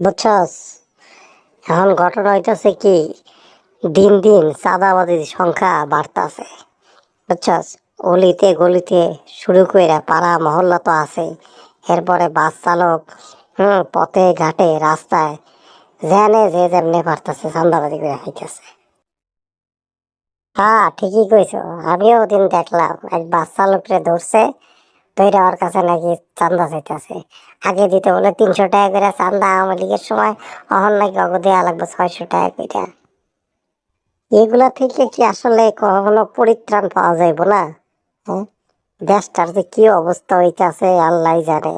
বুঝছস? এখন ঘটনা হইতাছে কি, দিন দিন চাঁদাবাজির সংখ্যা বাড়তাছে। বুঝছস? অলিতে গলিতে শুরু কইরা পাড়া মহল্লা তো আছে, এরপরে বাস চালক, পথে ঘাটে রাস্তায় যেনে যে যেমনে পারতাছে চাঁদাবাজি করে খাইতেছে। হ্যাঁ, ঠিকই কইছো। আমিও ওদিন দেখলাম এক বাস চালকরে ধরছে, ধইরা ওর কাছে নাকি চান্দা চাইতেছে। আগে দিতে বলে ৩০০ টাকা করে চান্দা আওয়ামী লীগের সময়, এখন নাকি অগো দেয়া লাগবে ৬০০ টাকা করে। এগুলা থেকে কি আসলে কখনো পরিত্রাণ পাওয়া যাইব না? হ্যাঁ, দেশটার যে কি অবস্থা হইতাছে আল্লাহ জানে।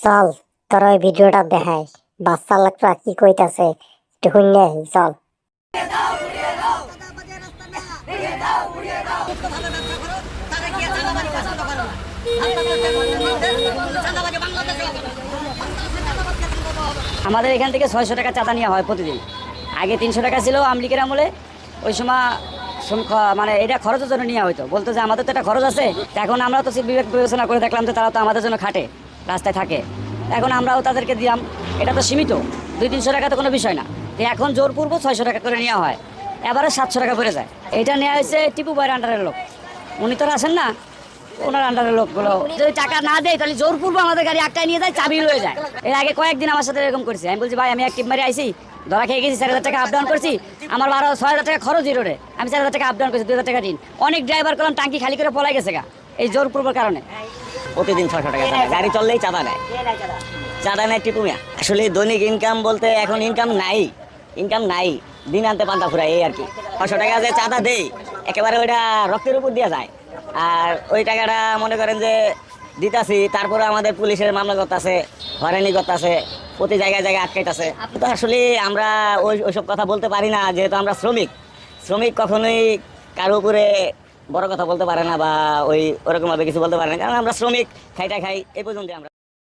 চল, তোর ওই ভিডিওটা দেখাই, বাচ্চা লোকরা কি কইতাছে একটু শুনে আহি, চল। আমাদের এখান থেকে 600 টাকা চাঁদা নেওয়া হয় প্রতিদিন। আগে 300 টাকা ছিল আমলিকের আমলে। ওই সময় মানে এটা খরচের জন্য নেওয়া হইতো, বলতো যে আমাদের তো একটা খরচ আছে। এখন আমরা তো বিবেক বিবেচনা করে দেখলাম যে তারা তো আমাদের জন্য খাটে, রাস্তায় থাকে। এখন আমরাও তাদেরকে দিলাম। এটা তো সীমিত, 200-300 টাকা তো কোনো বিষয় না। তো এখন জোরপূর্বক 600 টাকা করে নেওয়া হয়, এবারে 700 টাকা পড়ে যায়। এটা নেওয়া হয়েছে টিপু ভাইয়ের আন্ডারের লোক, উনি তো আসেন না, ওনার আন্ডারের লোকগুলো যদি টাকা না দেয় তাহলে জোরপূর্বক আমাদের গাড়ি একটাই নিয়ে যায়, চাবি হয়ে যায়। এর আগে কয়েকদিন আমার সাথে এরকম করছে। আমি বলছি ভাই, আমি এক টিপ মারি আইসি, ধরা খেয়ে গেছি, 4,000 টাকা আপ ডাউন করছি, আমার 6,000 টাকা খরচ রোডে, আমি 4,000 টাকা আপ ডাউন করছি, 2,000 টাকা ঋণ। অনেক ড্রাইভার করলাম টাঙ্কি খালি করে পলাই গেছে গা এই জোরপূর্বক কারণে। প্রতিদিন 600 টাকা চাঁদা, গাড়ি চললেই চাঁদা নেয়। চাঁদা নেয় টিপু মিয়া। আসলে দৈনিক ইনকাম বলতে এখন ইনকাম নাই, দিন আনতে পান্তা ফুরায় এই আর কি। 600 টাকা যে চাঁদা দেই, একেবারে ওইটা রক্তের উপর দেওয়া যায়। আর ওই টাকাটা মনে করেন যে দিতাছি, তারপরে আমাদের পুলিশের মামলা করতেছে, হয়রানি করতেছে, প্রতি জায়গায় জায়গায় আটকাইতেছে। তো আসলে আমরা ওইসব কথা বলতে পারি না, যেহেতু আমরা শ্রমিক কখনোই কারো উপরে বড় কথা বলতে পারে না, বা ওরকম ভাবে কিছু বলতে পারে না, কারণ আমরা শ্রমিক, খাই এই পর্যন্ত আমরা।